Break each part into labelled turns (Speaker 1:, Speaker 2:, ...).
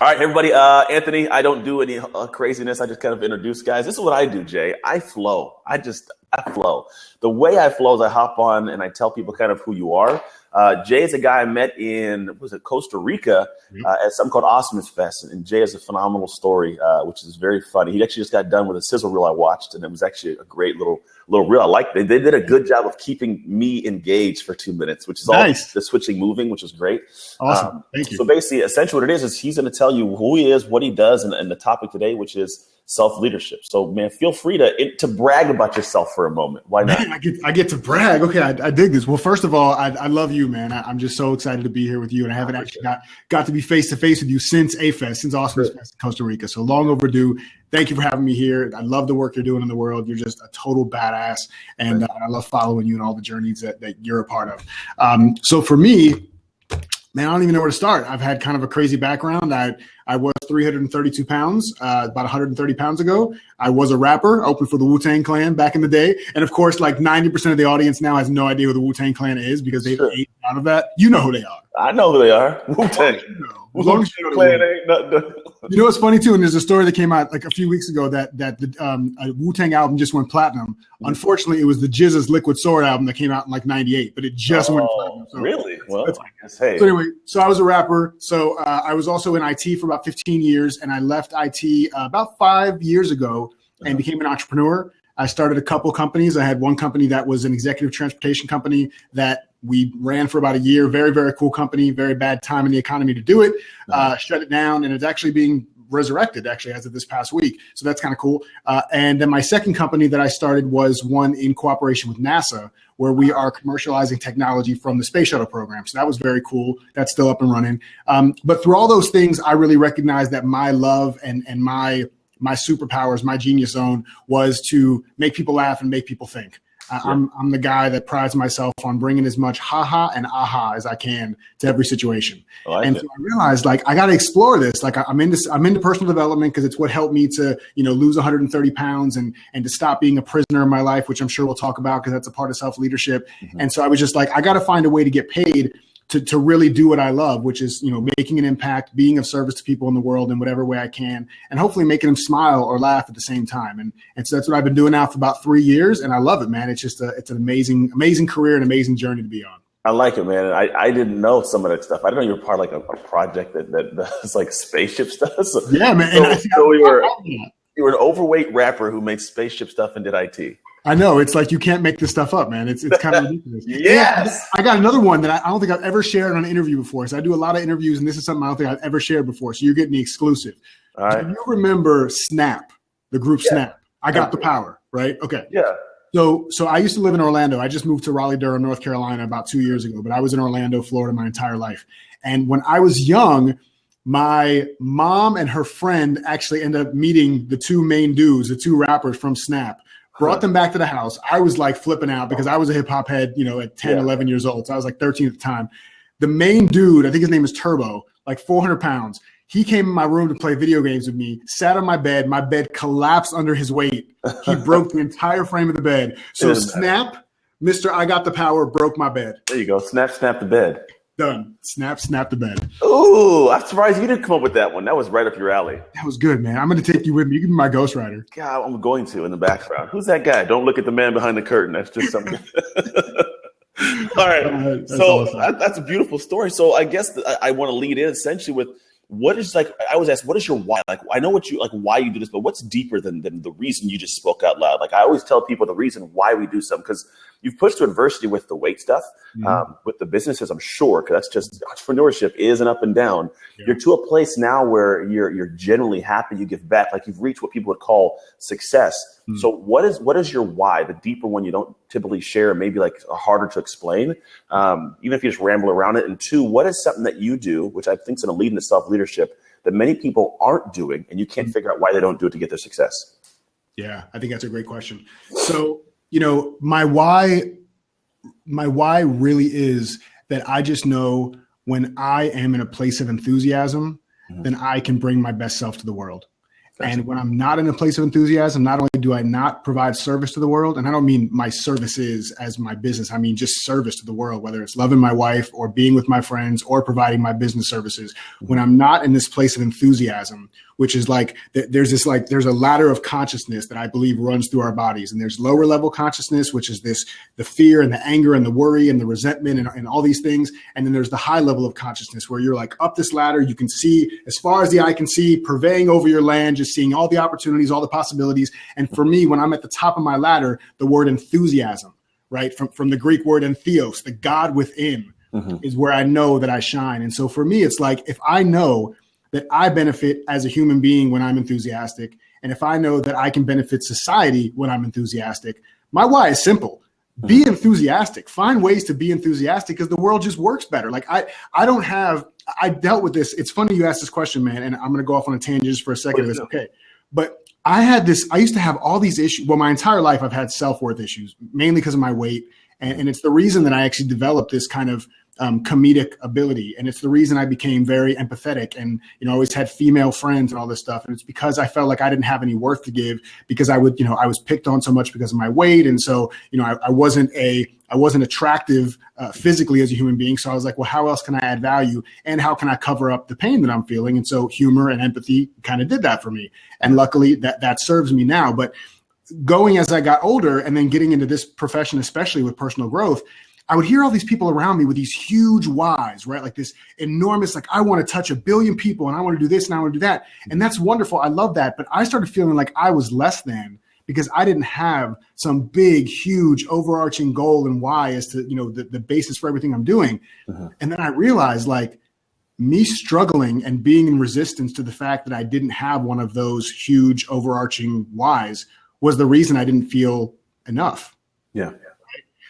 Speaker 1: All right, everybody. Anthony, I don't do any craziness. I just kind of introduce guys. This is what I do, Jay. I flow. I flow. The way I flow is I hop on and I tell people kind of who you are. Jay is a guy I met in, Costa Rica at something called Awesomeness Fest. And Jay has a phenomenal story, which is very funny. He actually just got done with a sizzle reel I watched, and it was actually a great little reel. I like it. They did a good job of keeping me engaged for 2 minutes, which is nice. All the switching moving, which is great.
Speaker 2: Awesome. Thank you.
Speaker 1: So basically, essentially what it is he's going to tell you who he is, what he does, and the topic today, which is self-leadership. So, man, feel free to brag about yourself for a moment. Why not?
Speaker 2: Man, I get to brag. Okay, I dig this. Well, first of all, I love you, man. I'm just so excited to be here with you, and I haven't actually got to be face-to-face with you since A-Fest, since Awesomeness Fest in Costa Rica. So long overdue. Thank you for having me here. I love the work you're doing in the world. You're just a total badass, and I love following you and all the journeys that you're a part of. So for me, man, I don't even know where to start. I've had kind of a crazy background. I was 332 pounds, about 130 pounds ago. I was a rapper, opened for the Wu-Tang Clan back in the day. And of course, like 90% of the audience now has no idea who the Wu-Tang Clan is because they've aged out of that. You know who they are.
Speaker 1: I know who they are. Wu-Tang. Wu-Tang Clan ain't nothing.
Speaker 2: You know what's funny too? And there's a story that came out like a few weeks ago that the Wu-Tang album just went platinum. Unfortunately, it was the GZA's Liquid Sword album that came out in like 98, but it just went platinum. So,
Speaker 1: really? Well, I guess, hey.
Speaker 2: So anyway, so I was a rapper. So I was also in IT for about 15 years, and I left IT about 5 years ago and became an entrepreneur. I started a couple companies. I had one company that was an executive transportation company that we ran for about a year. Very, very cool company. Very bad time in the economy to do it. Shut it down, and it's actually being resurrected actually as of this past week. So that's kind of cool. And then my second company that I started was one in cooperation with NASA, where we are commercializing technology from the space shuttle program. So that was very cool. That's still up and running. But through all those things, I really recognized that my love and my superpowers, my genius zone was to make people laugh and make people think. I'm the guy that prides myself on bringing as much ha-ha and aha as I can to every situation. So I realized, like, I got to explore this. Like, I'm into personal development because it's what helped me to, lose 130 pounds and to stop being a prisoner in my life, which I'm sure we'll talk about because that's a part of self-leadership. And so I was just like, I got to find a way to get paid to really do what I love, which is, making an impact, being of service to people in the world in whatever way I can, and hopefully making them smile or laugh at the same time. And so that's what I've been doing now for about 3 years. And I love it, man. It's just it's an amazing, amazing career and amazing journey to be on.
Speaker 1: I like it, man. I didn't know some of that stuff. I didn't know you were part of like a project that does like spaceship stuff. So,
Speaker 2: yeah, man.
Speaker 1: You were an overweight rapper who made spaceship stuff and did IT.
Speaker 2: I know. It's like you can't make this stuff up, man. It's kind of ridiculous.
Speaker 1: Yes.
Speaker 2: I got another one that I don't think I've ever shared on an interview before. So I do a lot of interviews, and this is something I don't think I've ever shared before. So you're getting the exclusive.
Speaker 1: All right.
Speaker 2: Do you remember Snap, the group Snap? I Got the Power, right? Okay.
Speaker 1: Yeah.
Speaker 2: So I used to live in Orlando. I just moved to Raleigh-Durham, North Carolina about 2 years ago, but I was in Orlando, Florida my entire life. And when I was young, my mom and her friend actually ended up meeting the two main dudes, the two rappers from Snap. Brought them back to the house. I was like flipping out because I was a hip hop head, at 10, 11 years old. So I was like 13 at the time. The main dude, I think his name is Turbo, like 400 pounds. He came in my room to play video games with me, sat on my bed. My bed collapsed under his weight. He broke the entire frame of the bed. So Snap, Mr. I Got the Power, broke my bed.
Speaker 1: There you go. Snap the bed.
Speaker 2: Done. Snap the bed.
Speaker 1: Ooh, I'm surprised you didn't come up with that one. That was right up your alley.
Speaker 2: That was good, man. I'm going to take you with me. You can be my ghostwriter.
Speaker 1: God, I'm going to in the background. Who's that guy? Don't look at the man behind the curtain. That's just something. All right. So awesome. That's a beautiful story. So I guess I want to lead in essentially with what is like, I always ask, what is your why? Like, I know what you like, why you do this, but what's deeper than the reason you just spoke out loud? Like, I always tell people the reason why we do something, because you've pushed to adversity with the weight stuff, with the businesses, I'm sure, because that's just entrepreneurship is an up and down. Yeah. You're to a place now where you're genuinely happy, you give back, like you've reached what people would call success. So what is your why? The deeper one you don't typically share, maybe like harder to explain, even if you just ramble around it. And two, what is something that you do, which I think is going to lead into self-leadership, that many people aren't doing, and you can't figure out why they don't do it to get their success?
Speaker 2: Yeah, I think that's a great question. So, my why really is that I just know when I am in a place of enthusiasm, then I can bring my best self to the world.
Speaker 1: Gotcha.
Speaker 2: And when I'm not in a place of enthusiasm, not only do I not provide service to the world, and I don't mean my services as my business, I mean just service to the world, whether it's loving my wife or being with my friends or providing my business services. When I'm not in this place of enthusiasm, which is like, there's a ladder of consciousness that I believe runs through our bodies. And there's lower level consciousness, which is the fear and the anger and the worry and the resentment and all these things. And then there's the high level of consciousness where you're like up this ladder, you can see as far as the eye can see, purveying over your land, just seeing all the opportunities, all the possibilities. And for me, when I'm at the top of my ladder, the word enthusiasm, right? From the Greek word entheos, the God within, is where I know that I shine. And so for me, it's like, if I know that I benefit as a human being when I'm enthusiastic, and if I know that I can benefit society when I'm enthusiastic, my why is simple. Be enthusiastic. Find ways to be enthusiastic because the world just works better. Like I dealt with this. It's funny you asked this question, man, and I'm going to go off on a tangent just for a second if it's okay. But I used to have all these issues. Well, my entire life I've had self-worth issues, mainly because of my weight. And it's the reason that I actually developed this kind of comedic ability. And it's the reason I became very empathetic and, always had female friends and all this stuff. And it's because I felt like I didn't have any worth to give because I was picked on so much because of my weight. And so, I wasn't attractive physically as a human being. So I was like, well, how else can I add value? And how can I cover up the pain that I'm feeling? And so humor and empathy kind of did that for me. And luckily that serves me now. But going as I got older and then getting into this profession, especially with personal growth, I would hear all these people around me with these huge whys, right? Like this enormous, like I want to touch 1 billion people and I want to do this and I want to do that. And that's wonderful. I love that. But I started feeling like I was less than because I didn't have some big, huge overarching goal and why as to, the basis for everything I'm doing. And then I realized like me struggling and being in resistance to the fact that I didn't have one of those huge overarching whys was the reason I didn't feel enough.
Speaker 1: Yeah.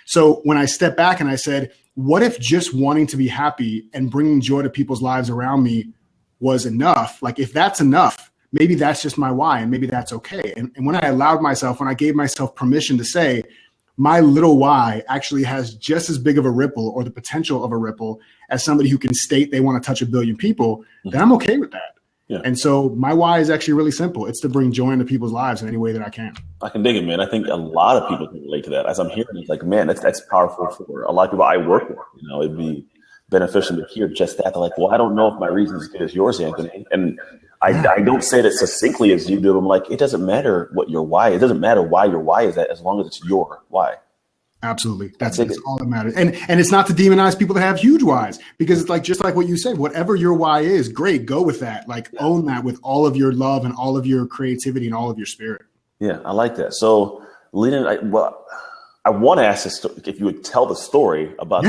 Speaker 2: So when I stepped back and I said, what if just wanting to be happy and bringing joy to people's lives around me was enough? Like if that's enough, maybe that's just my why and maybe that's okay. And when I gave myself permission to say, my little why actually has just as big of a ripple or the potential of a ripple as somebody who can state they want to touch 1 billion people, then I'm okay with that. Yeah. And so my why is actually really simple. It's to bring joy into people's lives in any way that I can.
Speaker 1: I can dig it, man. I think a lot of people can relate to that. As I'm hearing, it's like, man, that's powerful for a lot of people I work with. It'd be beneficial to hear just that. They're like, well, I don't know if my reason is as good as yours, Anthony. And I don't say it as succinctly as you do. I'm like, it doesn't matter what your why. It doesn't matter why your why is that as long as it's your why.
Speaker 2: Absolutely. That's all that matters. And it's not to demonize people that have huge whys because it's like, just like what you said, whatever your why is, great, go with that. Like own that with all of your love and all of your creativity and all of your spirit.
Speaker 1: Yeah, I like that. So Leland, I want to ask this, if you would tell the story about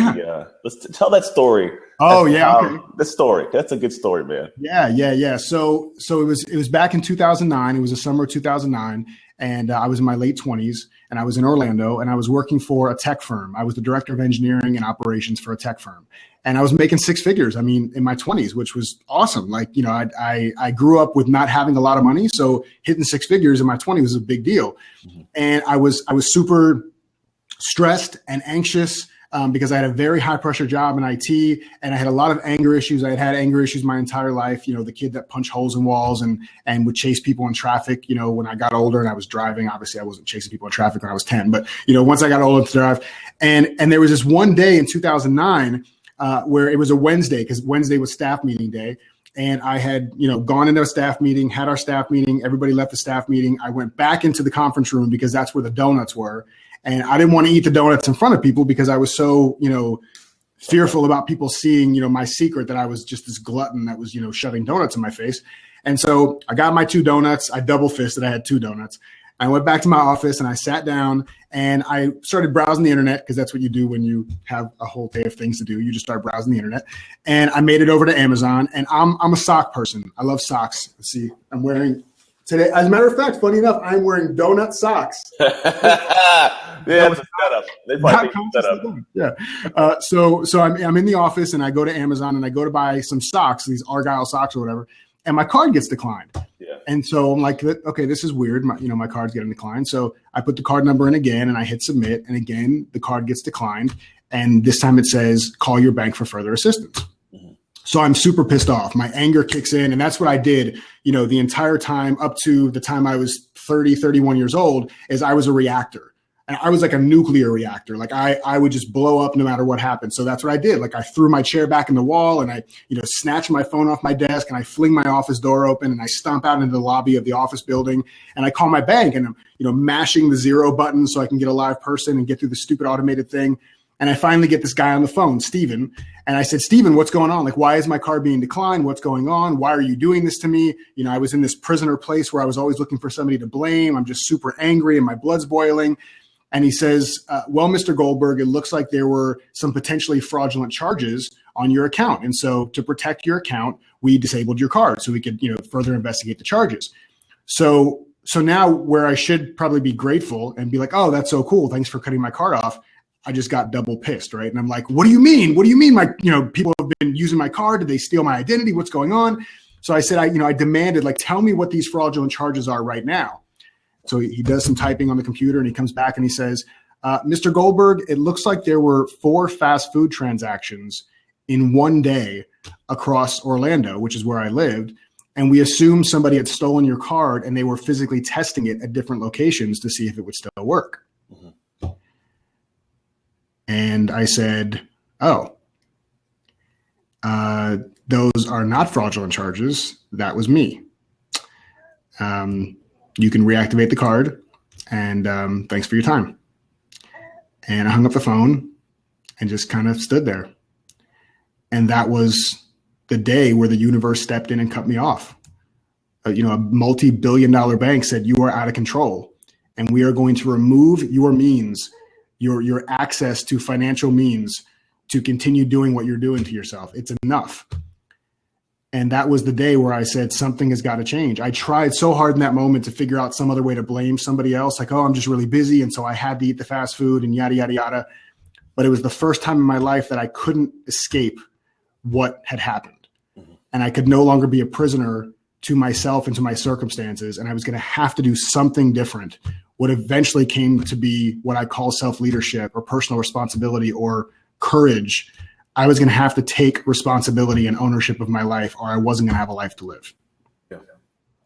Speaker 1: let's tell that story.
Speaker 2: Oh yeah. Okay.
Speaker 1: The story. That's a good story, man.
Speaker 2: Yeah. So it was back in 2009. It was the summer of 2009. And I was in my late 20s and I was in Orlando and I was working for a tech firm. I was the director of engineering and operations for a tech firm. And I was making 6 figures, in my 20s, which was awesome. Like, I grew up with not having a lot of money. So hitting 6 figures in my 20s was a big deal. And I was super stressed and anxious because I had a very high pressure job in IT and I had a lot of anger issues. I had had anger issues my entire life. The kid that punched holes in walls and would chase people in traffic. When I got older and I was driving, obviously I wasn't chasing people in traffic when I was 10, but once I got older to drive and there was this one day in 2009 where it was a Wednesday because Wednesday was staff meeting day. And I had, gone into a staff meeting, had our staff meeting. Everybody left the staff meeting. I went back into the conference room because that's where the donuts were. And I didn't want to eat the donuts in front of people because I was so, fearful about people seeing, my secret that I was just this glutton that was, shoving donuts in my face. And so I got my 2 donuts. I double fisted. I had 2 donuts. I went back to my office and I sat down and I started browsing the internet because that's what you do when you have a whole day of things to do. You just start browsing the internet. And I made it over to Amazon and I'm a sock person. I love socks. Let's see, I'm wearing today. As a matter of fact, funny enough, I'm wearing donut socks.
Speaker 1: Yeah, it's a setup. They probably set up.
Speaker 2: Yeah. So I'm in the office and I go to Amazon and I go to buy some socks, these Argyle socks or whatever, and my card gets declined. Yeah. And so I'm like, okay, this is weird. My card's getting declined. So I put the card number in again and I hit submit, and again the card gets declined. And this time it says, call your bank for further assistance. So I'm super pissed off. My anger kicks in. And that's what I did, the entire time up to the time I was 30, 31 years old, is I was a reactor. And I was like a nuclear reactor. Like I would just blow up no matter what happened. So that's what I did. Like I threw my chair back in the wall and I, snatched my phone off my desk and I fling my office door open and I stomp out into the lobby of the office building and I call my bank and I'm, mashing the 0 button so I can get a live person and get through the stupid automated thing. And I finally get this guy on the phone, Steven. And I said, Steven, what's going on? Like, why is my card being declined? What's going on? Why are you doing this to me? I was in this prisoner place where I was always looking for somebody to blame. I'm just super angry and my blood's boiling. And he says, well, Mr. Goldberg, it looks like there were some potentially fraudulent charges on your account. And so to protect your account, we disabled your card so we could, further investigate the charges. So now where I should probably be grateful and be like, oh, that's so cool. Thanks for cutting my card off. I just got double pissed, right? And I'm like, what do you mean? What do you mean? My, people have been using my card. Did they steal my identity? What's going on? So I said, I demanded, like, tell me what these fraudulent charges are right now. So he does some typing on the computer and he comes back and he says, Mr. Goldberg, it looks like there were 4 fast food transactions in one day across Orlando, which is where I lived. And we assumed somebody had stolen your card and they were physically testing it at different locations to see if it would still work. Mm-hmm. And I said, oh, those are not fraudulent charges. That was me. You can reactivate the card and thanks for your time. And I hung up the phone and just kind of stood there. And that was the day where the universe stepped in and cut me off. A multi-billion-dollar bank said, you are out of control and we are going to remove your means, your access to financial means to continue doing what you're doing to yourself. It's enough. And that was the day where I said, something has got to change. I tried so hard in that moment to figure out some other way to blame somebody else. Like, oh, I'm just really busy. And so I had to eat the fast food and yada, yada, yada. But it was the first time in my life that I couldn't escape what had happened. Mm-hmm. And I could no longer be a prisoner to myself and to my circumstances. And I was going to have to do something different. What eventually came to be what I call self-leadership or personal responsibility or courage. I was going to have to take responsibility and ownership of my life, or I wasn't going to have a life to live.
Speaker 1: Yeah,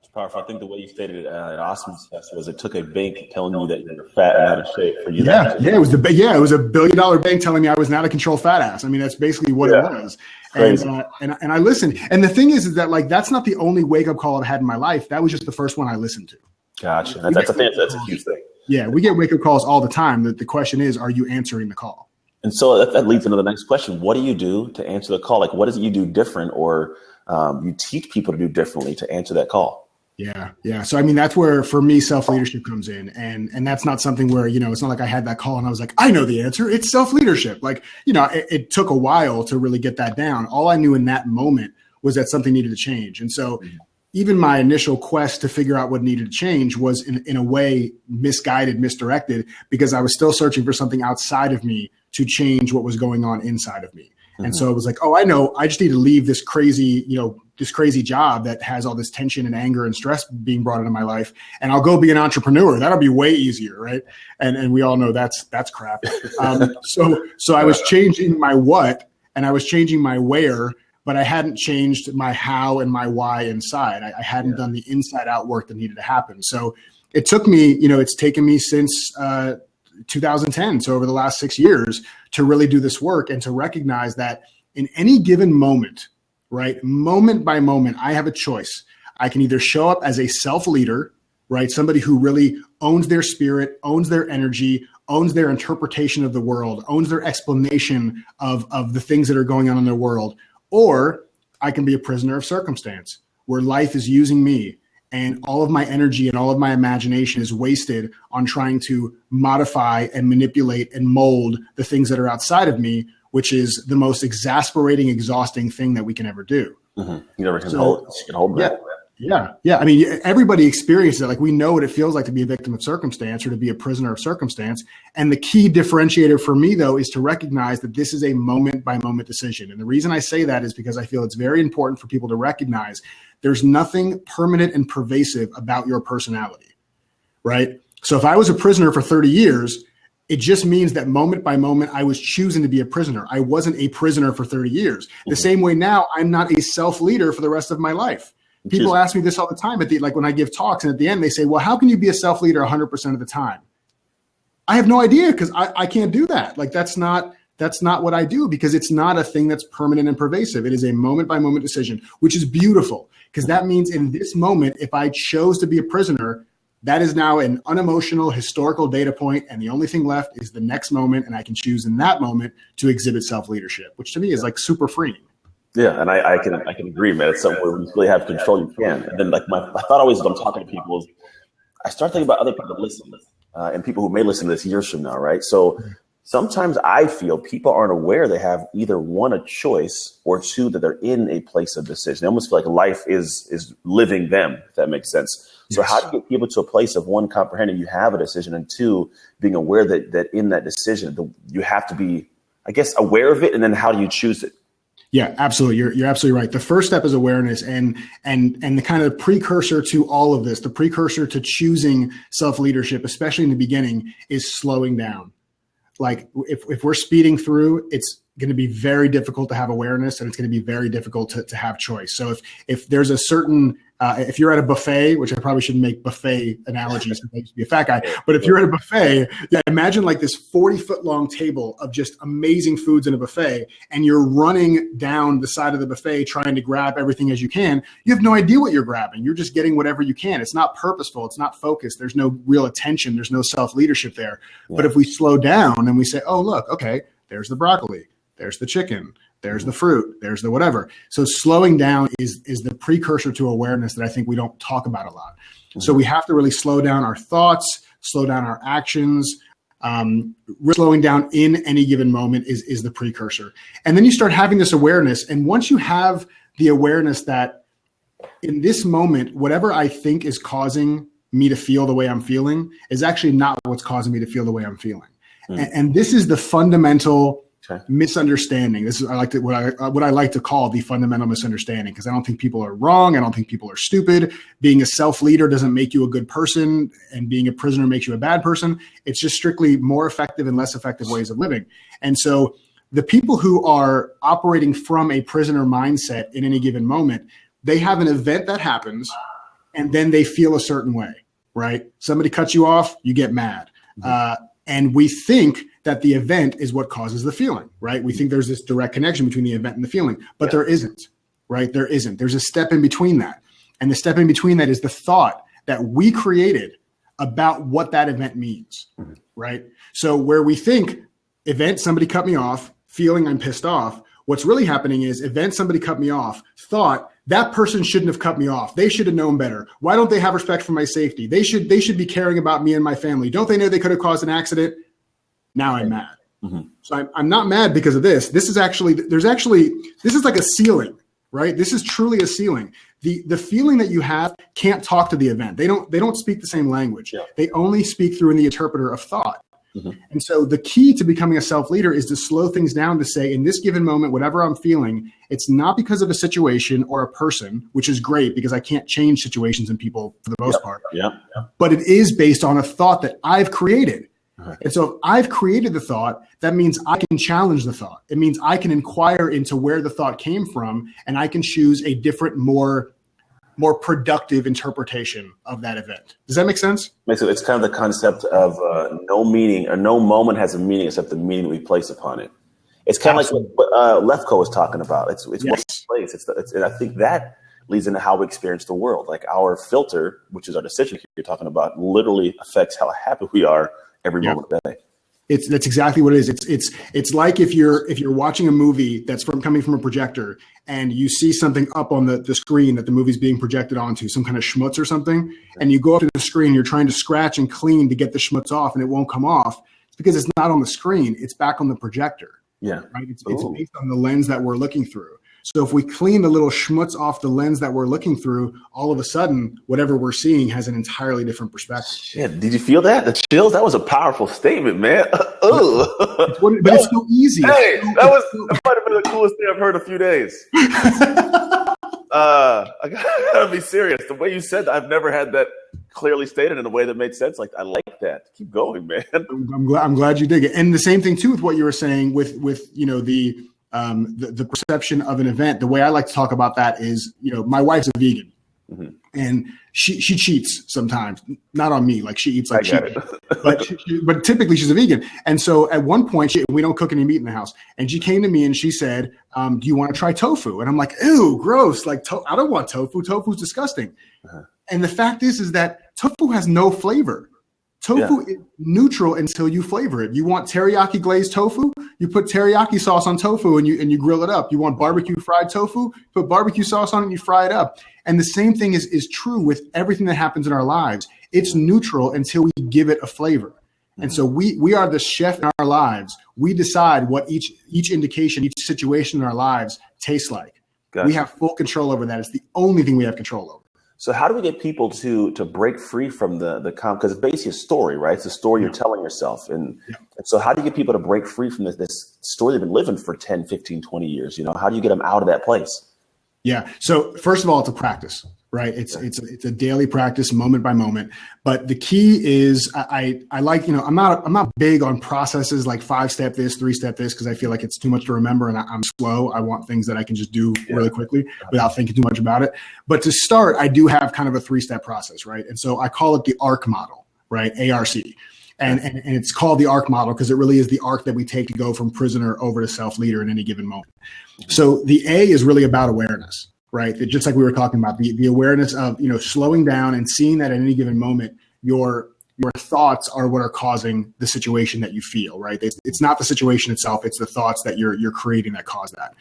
Speaker 1: it's powerful. I think the way you stated it at Osmon's test was it took a bank telling you that you were fat and out of shape for you.
Speaker 2: It was $1 billion bank telling me I was not a control fat ass. I mean, that's basically what it was. And I listened. And the thing is that like that's not the only wake up call I've had in my life. That was just the first one I listened to.
Speaker 1: Gotcha. That's a huge thing.
Speaker 2: Yeah, we get wake up calls all the time. The question is, are you answering the call?
Speaker 1: And so that leads into the next question. What do you do to answer the call? Like, what is it you do different or you teach people to do differently to answer that call?
Speaker 2: Yeah. So, I mean, that's where, for me, self-leadership comes in. And that's not something where, it's not like I had that call and I was like, I know the answer. It's self-leadership. Like, it took a while to really get that down. All I knew in that moment was that something needed to change. And so even my initial quest to figure out what needed to change was in a way misguided, misdirected, because I was still searching for something outside of me to change what was going on inside of me. Mm-hmm. And so it was like, oh, I know, I just need to leave this crazy job that has all this tension and anger and stress being brought into my life. And I'll go be an entrepreneur. That'll be way easier. Right. And we all know that's crap. So I was changing my what, and I was changing my where, but I hadn't changed my how and my why inside. I hadn't done the inside out work that needed to happen. So it took me, it's taken me since 2010. So over the last 6 years to really do this work and to recognize that in any given moment, right, moment by moment, I have a choice. I can either show up as a self-leader, right, somebody who really owns their spirit, owns their energy, owns their interpretation of the world, owns their explanation of the things that are going on in their world, or I can be a prisoner of circumstance where life is using me and all of my energy and all of my imagination is wasted on trying to modify and manipulate and mold the things that are outside of me, which is the most exasperating, exhausting thing that we can ever do.
Speaker 1: Mm-hmm. You never can hold that.
Speaker 2: Yeah. I mean, everybody experiences it. Like, we know what it feels like to be a victim of circumstance or to be a prisoner of circumstance. And the key differentiator for me, though, is to recognize that this is a moment by moment decision. And the reason I say that is because I feel it's very important for people to recognize there's nothing permanent and pervasive about your personality, right? So if I was a prisoner for 30 years, It just means that moment by moment, I was choosing to be a prisoner. I wasn't a prisoner for 30 years. The same way now, I'm not a self-leader for the rest of my life. People ask me this all the time like when I give talks, and at the end they say, well, how can you be a self-leader 100% of the time? I have no idea, because I can't do that. Like that's not what I do, because it's not a thing that's permanent and pervasive. It is a moment by moment decision, which is beautiful, because that means in this moment, if I chose to be a prisoner, that is now an unemotional historical data point, and the only thing left is the next moment, and I can choose in that moment to exhibit self-leadership, which to me is like super freeing.
Speaker 1: Yeah, and I can agree, man. It's something where you really have control. You can. And then like my thought always when I'm talking to people is I start thinking about other people that listen and people who may listen to this years from now, right? So sometimes I feel people aren't aware they have either one, a choice, or two, that they're in a place of decision. They almost feel like life is living them, if that makes sense. So how do you get people to a place of, one, comprehending you have a decision, and two, being aware that in that decision, you have to be, I guess, aware of it, and then how do you choose it?
Speaker 2: Yeah, absolutely. You're absolutely right. The first step is awareness, and the kind of precursor to all of this, the precursor to choosing self-leadership, especially in the beginning, is slowing down. Like if we're speeding through, it's going to be very difficult to have awareness, and it's going to be very difficult to have choice. So if there's a certain, if you're at a buffet, which I probably shouldn't make buffet analogies because I used to be a fat guy, but if you're at a buffet, imagine like this 40-foot long table of just amazing foods in a buffet, and you're running down the side of the buffet trying to grab everything as you can. You have no idea what you're grabbing. You're just getting whatever you can. It's not purposeful. It's not focused. There's no real attention. There's no self-leadership there. Yeah. But if we slow down and we say, oh, look, okay, there's the broccoli, there's the chicken, there's the fruit, there's the whatever. So slowing down is the precursor to awareness that I think we don't talk about a lot. Mm-hmm. So we have to really slow down our thoughts, slow down our actions. Slowing down in any given moment is the precursor. And then you start having this awareness. And once you have the awareness that in this moment, whatever I think is causing me to feel the way I'm feeling is actually not what's causing me to feel the way I'm feeling. Mm-hmm. And this is the fundamental misunderstanding. This is what I like to call the fundamental misunderstanding, because I don't think people are wrong. I don't think people are stupid. Being a self-leader doesn't make you a good person, and being a prisoner makes you a bad person. It's just strictly more effective and less effective ways of living. And so the people who are operating from a prisoner mindset in any given moment, they have an event that happens, and then they feel a certain way, right? Somebody cuts you off, you get mad. And we think that the event is what causes the feeling, right? We think there's this direct connection between the event and the feeling, but there isn't, right? There isn't. There's a step in between that. And the step in between that is the thought that we created about what that event means, right? So where we think event, somebody cut me off, feeling I'm pissed off, what's really happening is event, somebody cut me off, thought that person shouldn't have cut me off. They should have known better. Why don't they have respect for my safety? They should be caring about me and my family. Don't they know they could have caused an accident? Now I'm mad. Mm-hmm. So I'm not mad because of this. This is like a ceiling, right? This is truly a ceiling. The feeling that you have can't talk to the event. They don't speak the same language. Yeah. They only speak through the interpreter of thought. Mm-hmm. And so the key to becoming a self-leader is to slow things down, to say, in this given moment, whatever I'm feeling, it's not because of a situation or a person, which is great because I can't change situations and people for the most part. Yeah. But it is based on a thought that I've created. And so if I've created the thought, that means I can challenge the thought. It means I can inquire into where the thought came from, and I can choose a different, more productive interpretation of that event. Does that make sense?
Speaker 1: It's kind of the concept of no meaning, or no moment has a meaning except the meaning we place upon it. It's kind of like what Lefko was talking about. It's yes. What we place. And I think that leads into how we experience the world. Like our filter, which is our decision here you're talking about, literally affects how happy we are every moment of the day.
Speaker 2: That's exactly what it is. It's like if you're watching a movie that's coming from a projector, and you see something up on the screen that the movie's being projected onto, some kind of schmutz or something, and you go up to the screen, you're trying to scratch and clean to get the schmutz off, and it won't come off. It's because it's not on the screen. It's back on the projector. Yeah. Right. It's based on the lens that we're looking through. So if we clean the little schmutz off the lens that we're looking through, all of a sudden, whatever we're seeing has an entirely different perspective.
Speaker 1: Shit, did you feel that? The chills? That was a powerful statement, man.
Speaker 2: It's so easy.
Speaker 1: Hey, that might have been the coolest thing I've heard in a few days. I gotta be serious. The way you said that, I've never had that clearly stated in a way that made sense. Like, I like that. Keep going, man.
Speaker 2: I'm glad you dig it. And the same thing too with what you were saying with the perception of an event. The way I like to talk about that is, my wife's a vegan. Mm-hmm. And she cheats sometimes, not on me. Like, she eats like cheap, but typically she's a vegan. And so at one point, we don't cook any meat in the house. And she came to me and she said, do you want to try tofu? And I'm like, ew, gross. Like, I don't want tofu. Tofu's disgusting. Uh-huh. And the fact is that tofu has no flavor. Tofu is neutral until you flavor it. You want teriyaki glazed tofu? You put teriyaki sauce on tofu and you grill it up. You want barbecue fried tofu? Put barbecue sauce on it and you fry it up. And the same thing is true with everything that happens in our lives. It's neutral until we give it a flavor. Mm-hmm. And so we are the chef in our lives. We decide what each indication, each situation in our lives tastes like. Gotcha. We have full control over that. It's the only thing we have control over.
Speaker 1: So how do we get people to break free from the because it's basically a story, right? It's a story you're telling yourself. And so how do you get people to break free from this story they've been living for 10, 15, 20 years? How do you get them out of that place?
Speaker 2: Yeah. So first of all, it's a practice, right? It's a daily practice, moment by moment. But the key is I like, I'm not big on processes like 5-step this, 3-step this, because I feel like it's too much to remember and I'm slow. I want things that I can just do really quickly without thinking too much about it. But to start, I do have kind of a 3-step process, right? And so I call it the ARC model, right? ARC. And it's called the ARC model because it really is the arc that we take to go from prisoner over to self-leader in any given moment. So the A is really about awareness, right? Just like we were talking about, the awareness of, slowing down and seeing that at any given moment, your thoughts are what are causing the situation that you feel, right? It's not the situation itself. It's the thoughts that you're creating that cause that.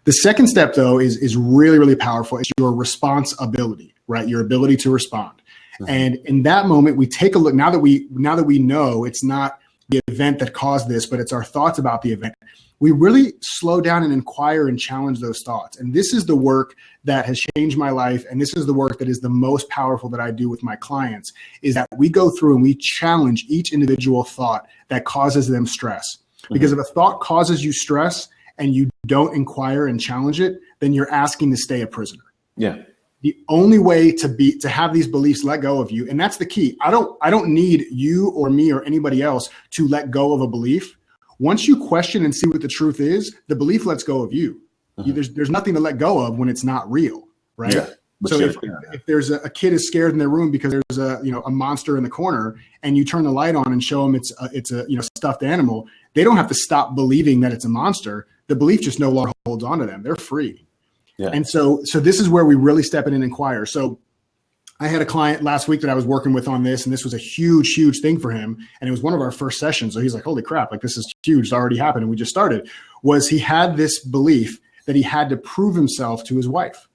Speaker 2: The second step, though, is really, really powerful. It's your responsibility, right? Your ability to respond. Mm-hmm. And in that moment, we take a look. Now that we know it's not the event that caused this, but it's our thoughts about the event, we really slow down and inquire and challenge those thoughts. And this is the work that has changed my life. And this is the work that is the most powerful that I do with my clients, is that we go through and we challenge each individual thought that causes them stress. Mm-hmm. Because if a thought causes you stress and you don't inquire and challenge it, then you're asking to stay a prisoner.
Speaker 1: Yeah.
Speaker 2: The only way to have these beliefs let go of you, and that's the key. I don't need you or me or anybody else to let go of a belief. Once you question and see what the truth is, the belief lets go of you. Mm-hmm. There's nothing to let go of when it's not real, right? Yeah. So if there's a kid is scared in their room because there's a monster in the corner, and you turn the light on and show them it's a stuffed animal, they don't have to stop believing that it's a monster. The belief just no longer holds on to them. They're free. Yeah. And so this is where we really step in and inquire. So I had a client last week that I was working with on this, and this was a huge, huge thing for him. And it was one of our first sessions. So he's like, holy crap, like this is huge. It's already happened. And we just started. He had this belief that he had to prove himself to his wife,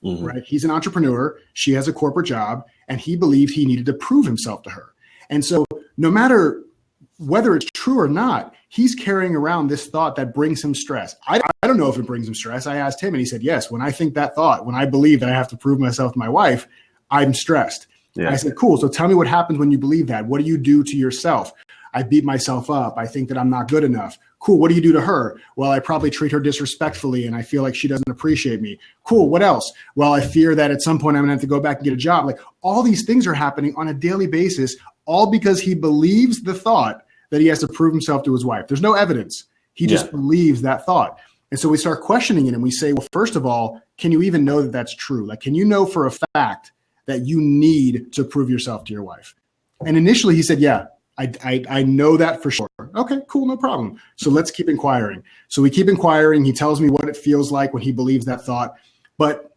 Speaker 2: mm-hmm. right? He's an entrepreneur. She has a corporate job, and he believed he needed to prove himself to her. And so no matter whether it's true or not, he's carrying around this thought that brings him stress. I don't know if it brings him stress. I asked him and he said, yes, when I think that thought, when I believe that I have to prove myself to my wife, I'm stressed. Yeah. I said, cool. So tell me what happens when you believe that. What do you do to yourself? I beat myself up. I think that I'm not good enough. Cool. What do you do to her? Well, I probably treat her disrespectfully and I feel like she doesn't appreciate me. Cool. What else? Well, I fear that at some point I'm going to have to go back and get a job. Like, all these things are happening on a daily basis, all because he believes the thought that he has to prove himself to his wife. There's no evidence. He just believes that thought. And so we start questioning it and we say, well, first of all, can you even know that that's true? Like, can you know for a fact that you need to prove yourself to your wife? And initially he said, yeah, I know that for sure. Okay, cool, no problem. So let's keep inquiring. So we keep inquiring. He tells me what it feels like when he believes that thought. But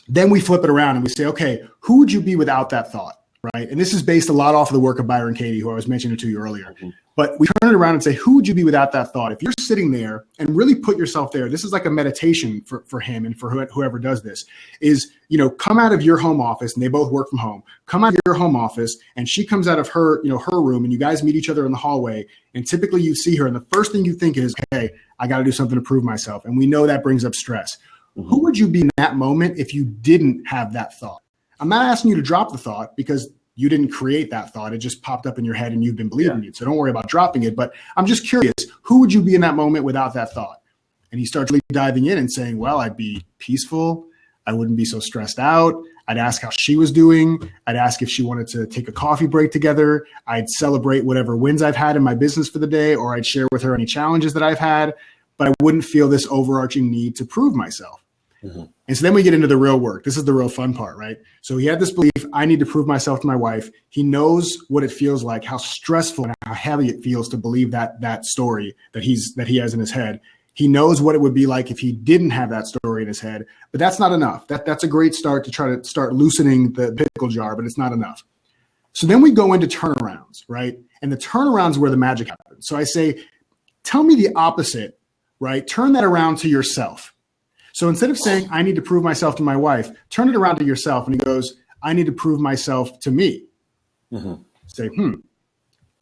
Speaker 2: then we flip it around and we say, okay, who would you be without that thought? Right. And this is based a lot off of the work of Byron Katie, who I was mentioning to you earlier. Mm-hmm. But we turn it around and say, who would you be without that thought? If you're sitting there and really put yourself there, this is like a meditation for him and for whoever does this, is, come out of your home office, and they both work from home. Come out of your home office and she comes out of her room, and you guys meet each other in the hallway. And typically you see her and the first thing you think is, hey, I got to do something to prove myself. And we know that brings up stress. Mm-hmm. Who would you be in that moment if you didn't have that thought? I'm not asking you to drop the thought because you didn't create that thought. It just popped up in your head and you've been believing it. So don't worry about dropping it. But I'm just curious, who would you be in that moment without that thought? And he starts really diving in and saying, well, I'd be peaceful. I wouldn't be so stressed out. I'd ask how she was doing. I'd ask if she wanted to take a coffee break together. I'd celebrate whatever wins I've had in my business for the day, or I'd share with her any challenges that I've had, but I wouldn't feel this overarching need to prove myself. Mm-hmm. And so then we get into the real work. This is the real fun part, right? So he had this belief, I need to prove myself to my wife. He knows what it feels like, how stressful and how heavy it feels to believe that story that he has in his head. He knows what it would be like if he didn't have that story in his head, but that's not enough. That's a great start to try to start loosening the pickle jar, but it's not enough. So then we go into turnarounds, right? And the turnarounds where the magic happens. So I say, tell me the opposite, right? Turn that around to yourself. So instead of saying, I need to prove myself to my wife, turn it around to yourself. And he goes, I need to prove myself to me. Mm-hmm. Say,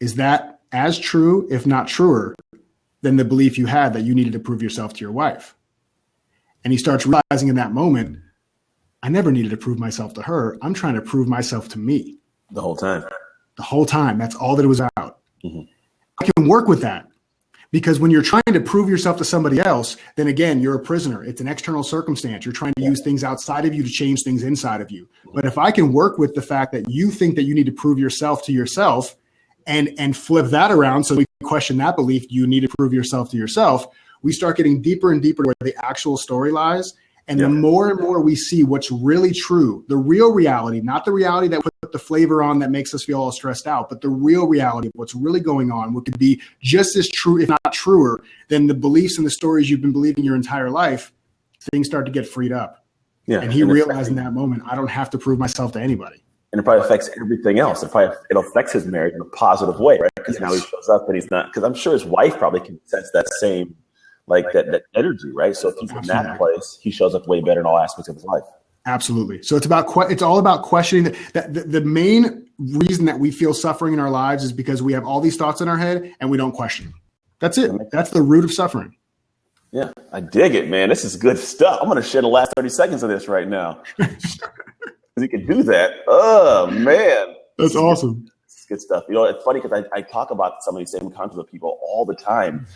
Speaker 2: is that as true, if not truer, than the belief you had that you needed to prove yourself to your wife? And he starts realizing in that moment, I never needed to prove myself to her. I'm trying to prove myself to me.
Speaker 1: The whole time.
Speaker 2: The whole time. That's all that it was about. Mm-hmm. I can work with that. Because when you're trying to prove yourself to somebody else, then again, you're a prisoner. It's an external circumstance. You're trying to use things outside of you to change things inside of you. But if I can work with the fact that you think that you need to prove yourself to yourself and flip that around, so we question that belief, you need to prove yourself to yourself, we start getting deeper and deeper where the actual story lies. And the more and more we see what's really true, the real reality, not the reality that put the flavor on that makes us feel all stressed out, but the real reality of what's really going on, what could be just as true, if not truer, than the beliefs and the stories you've been believing your entire life, things start to get freed up. Yeah. And he realized in that moment, I don't have to prove myself to anybody.
Speaker 1: And it probably affects everything else. It affects his marriage in a positive way, right? Because now he shows up and he's not, because I'm sure his wife probably can sense that same, like that energy, right? So if he's in that place, he shows up way better in all aspects of his life.
Speaker 2: Absolutely. So it's all about questioning the main reason that we feel suffering in our lives is because we have all these thoughts in our head and we don't question them. That's it. That's the root of suffering.
Speaker 1: Yeah, I dig it, man. This is good stuff. I'm going to share the last 30 seconds of this right now. You can do that. Oh, man.
Speaker 2: That's awesome.
Speaker 1: It's good stuff. You know, it's funny because I talk about some of these same concepts with people all the time.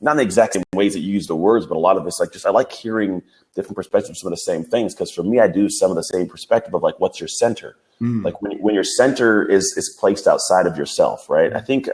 Speaker 1: Not in the exact same ways that you use the words, but a lot of this, I like hearing different perspectives of some of the same things. Because for me, I do some of the same perspective of like, what's your center? Like when your center is placed outside of yourself, right? I think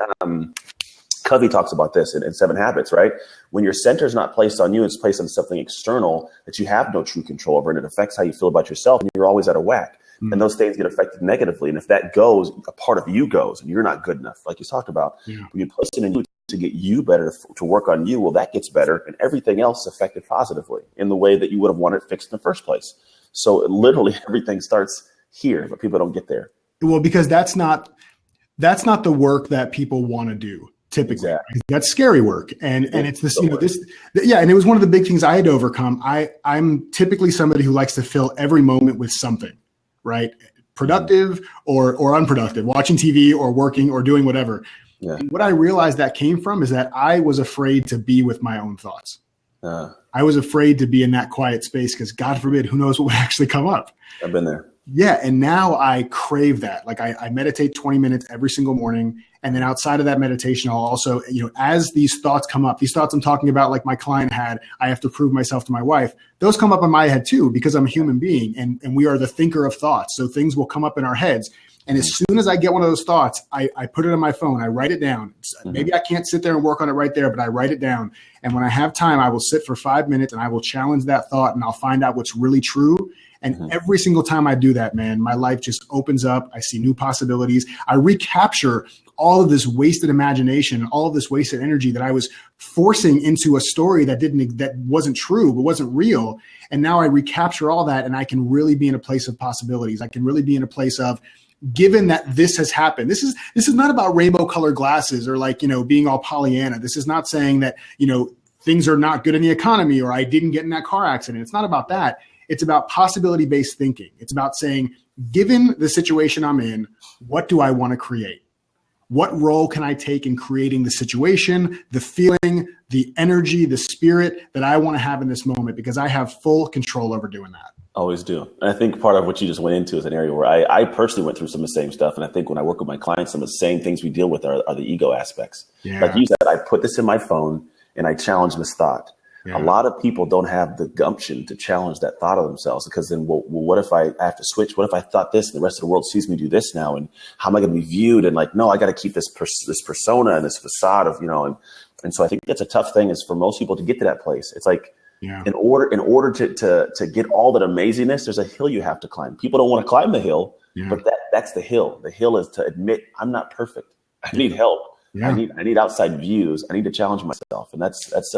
Speaker 1: Covey talks about this in 7 Habits, right? When your center is not placed on you, it's placed on something external that you have no true control over, and it affects how you feel about yourself, and you're always out of whack. And those things get affected negatively. And if that goes, a part of you goes, and you're not good enough, like you talked about. Yeah. When you place it in you to get you better, to work on you, well, that gets better, and everything else is affected positively in the way that you would have wanted fixed in the first place. So literally everything starts here, but people don't get there.
Speaker 2: Well, because that's not the work that people want to do. Typically, exactly. That's scary work, and it's this, and it was one of the big things I had to overcome. I'm typically somebody who likes to fill every moment with something, right? Productive or unproductive, watching TV or working or doing whatever. Yeah. And what I realized that came from is that I was afraid to be with my own thoughts. I was afraid to be in that quiet space because, God forbid, who knows what would actually come up.
Speaker 1: I've been there.
Speaker 2: Yeah, and now I crave that. Like I meditate 20 minutes every single morning. And then outside of that meditation, I'll also, as these thoughts come up, these thoughts I'm talking about, like my client had, I have to prove myself to my wife. Those come up in my head too, because I'm a human being and we are the thinker of thoughts. So things will come up in our heads. And as soon as I get one of those thoughts, I put it on my phone. I write it down. Maybe I can't sit there and work on it right there, but I write it down. And when I have time, I will sit for 5 minutes and I will challenge that thought and I'll find out what's really true. And every single time I do that, man, my life just opens up. I see new possibilities. I recapture all of this wasted imagination, all of this wasted energy that I was forcing into a story that wasn't true, but wasn't real. And now I recapture all that and I can really be in a place of possibilities. I can really be in a place of, given that this has happened, this is not about rainbow colored glasses or being all Pollyanna. This is not saying that, things are not good in the economy or I didn't get in that car accident. It's not about that. It's about possibility-based thinking. It's about saying, given the situation I'm in, what do I want to create? What role can I take in creating the situation, the feeling, the energy, the spirit that I want to have in this moment? Because I have full control over doing that.
Speaker 1: Always do. And I think part of what you just went into is an area where I personally went through some of the same stuff. And I think when I work with my clients, some of the same things we deal with are the ego aspects. Yeah. Like you said, I put this in my phone and I challenge this thought. A lot of people don't have the gumption to challenge that thought of themselves, because then, well, what if I have to switch? What if I thought this and the rest of the world sees me do this now? And how am I going to be viewed? And like, no, I got to keep this persona and this facade of, and so I think that's a tough thing, is for most people to get to that place. It's like, in order to get all that amazingness, there's a hill you have to climb. People don't want to climb the hill, but that's the hill. The hill is to admit I'm not perfect. I need help. I need outside views. I need to challenge myself. And that's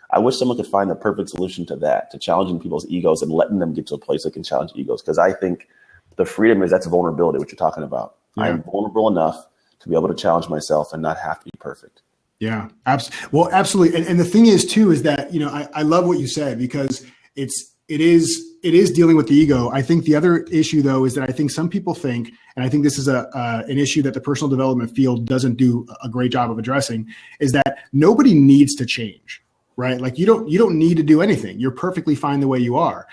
Speaker 1: I wish someone could find the perfect solution to that, to challenging people's egos and letting them get to a place that can challenge egos. Because I think the freedom that's vulnerability, what you're talking about. I am vulnerable enough to be able to challenge myself and not have to be perfect.
Speaker 2: Yeah, absolutely. And the thing is too, is that, I love what you said, because it is dealing with the ego. I think the other issue though, is that I think some people think, and I think this is an issue that the personal development field doesn't do a great job of addressing, is that nobody needs to change. Right? Like you don't need to do anything. You're perfectly fine the way you are.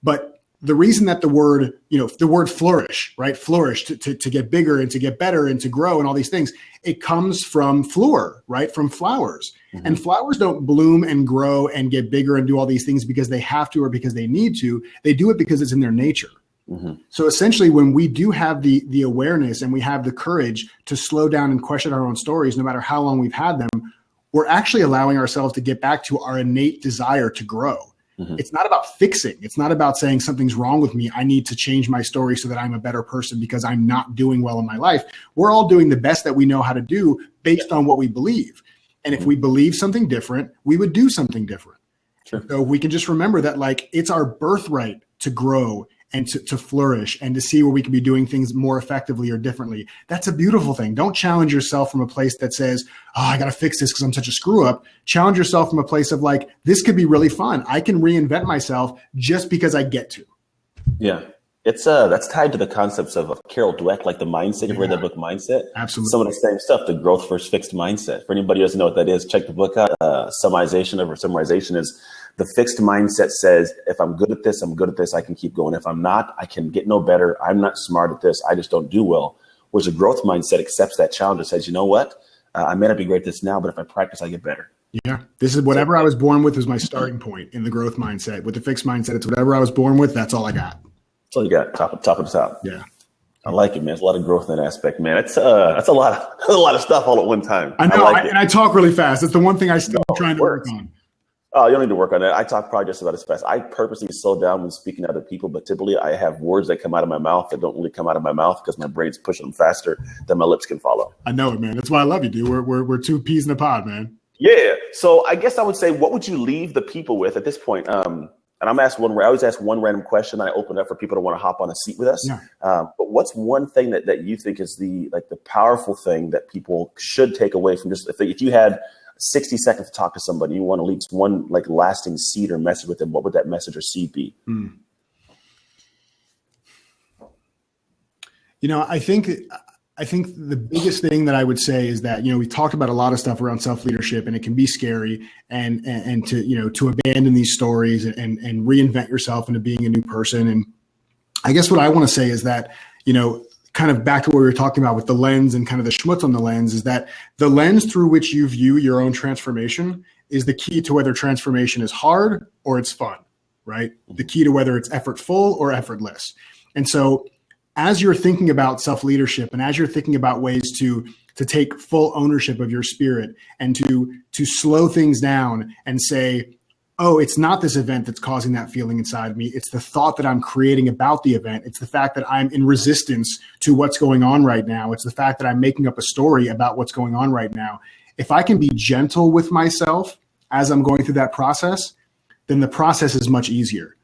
Speaker 2: But the reason that the word flourish, right? Flourish, to get bigger and to get better and to grow and all these things, it comes from fleur, right? From flowers. Mm-hmm. And flowers don't bloom and grow and get bigger and do all these things because they have to or because they need to. They do it because it's in their nature. Mm-hmm. So essentially, when we do have the awareness and we have the courage to slow down and question our own stories, no matter how long we've had them, we're actually allowing ourselves to get back to our innate desire to grow. Mm-hmm. It's not about fixing. It's not about saying something's wrong with me. I need to change my story so that I'm a better person because I'm not doing well in my life. We're all doing the best that we know how to do based on what we believe. And if we believe something different, we would do something different. Sure. So we can just remember that, like, it's our birthright to grow and to flourish and to see where we can be doing things more effectively or differently. That's a beautiful thing. Don't challenge yourself from a place that says, oh, I got to fix this because I'm such a screw up. Challenge yourself from a place of like, this could be really fun. I can reinvent myself just because I get to.
Speaker 1: Yeah. It's that's tied to the concepts of Carol Dweck, like the mindset. You've read that book, Mindset?
Speaker 2: Absolutely.
Speaker 1: Some of the same stuff, the growth first fixed mindset. For anybody who doesn't know what that is, check the book out. Summarization is the fixed mindset says, if I'm good at this, I'm good at this. I can keep going. If I'm not, I can get no better. I'm not smart at this. I just don't do well. Whereas a growth mindset accepts that challenge and says, you know what? I may not be great at this now, but if I practice, I get better.
Speaker 2: Yeah. This is whatever I was born with is my starting point in the growth mindset. With the fixed mindset, it's whatever I was born with. That's all I got.
Speaker 1: That's all you got. Top of the top.
Speaker 2: Yeah.
Speaker 1: I like it, man. There's a lot of growth in that aspect, man. It's that's a lot of stuff all at one time.
Speaker 2: I know, and I talk really fast. It's the one thing I still trying to work on.
Speaker 1: Oh, you don't need to work on that. I talk probably just about as fast. I purposely slow down when speaking to other people, but typically I have words that come out of my mouth that don't really come out of my mouth because my brain's pushing them faster than my lips can follow.
Speaker 2: I know it, man. That's why I love you, dude. We're two peas in a pod, man.
Speaker 1: Yeah. So I guess I would say, what would you leave the people with at this point? And I'm asked I always ask one random question. I open up for people to want to hop on a seat with us. Yeah. But what's one thing that you think is the powerful thing that people should take away from just if you had 60 seconds to talk to somebody, you want to leave one lasting seed or message with them, what would that message or seed be?
Speaker 2: I think the biggest thing that I would say is that, we talked about a lot of stuff around self-leadership, and it can be scary and to abandon these stories and reinvent yourself into being a new person. And I guess what I want to say is that, kind of back to what we were talking about with the lens and kind of the schmutz on the lens, is that the lens through which you view your own transformation is the key to whether transformation is hard or it's fun, right? The key to whether it's effortful or effortless. And so as you're thinking about self-leadership and as you're thinking about ways to take full ownership of your spirit and to slow things down and say, oh, it's not this event that's causing that feeling inside of me. It's the thought that I'm creating about the event. It's the fact that I'm in resistance to what's going on right now. It's the fact that I'm making up a story about what's going on right now. If I can be gentle with myself as I'm going through that process, then the process is much easier.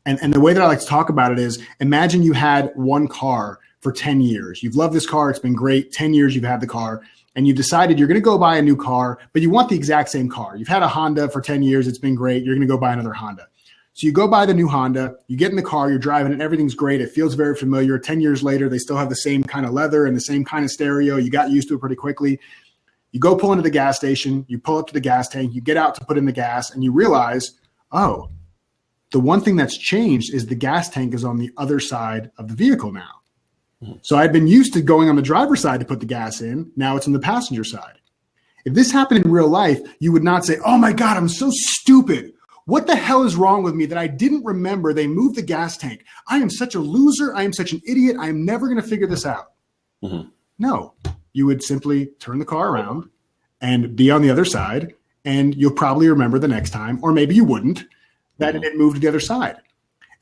Speaker 2: And the way that I like to talk about it is, imagine you had one car for 10 years. You've loved this car. It's been great. 10 years you've had the car. And you've decided you're going to go buy a new car, but you want the exact same car. You've had a Honda for 10 years. It's been great. You're going to go buy another Honda. So you go buy the new Honda, you get in the car, you're driving it, everything's great. It feels very familiar. 10 years later, they still have the same kind of leather and the same kind of stereo. You got used to it pretty quickly. You go pull into the gas station, you pull up to the gas tank, you get out to put in the gas, and you realize, oh, the one thing that's changed is the gas tank is on the other side of the vehicle now. So I'd been used to going on the driver's side to put the gas in. Now it's on the passenger side. If this happened in real life, you would not say, oh my God, I'm so stupid. What the hell is wrong with me that I didn't remember they moved the gas tank? I am such a loser. I am such an idiot. I am never going to figure this out. Mm-hmm. No, you would simply turn the car around and be on the other side, and you'll probably remember the next time, or maybe you wouldn't, that it moved to the other side.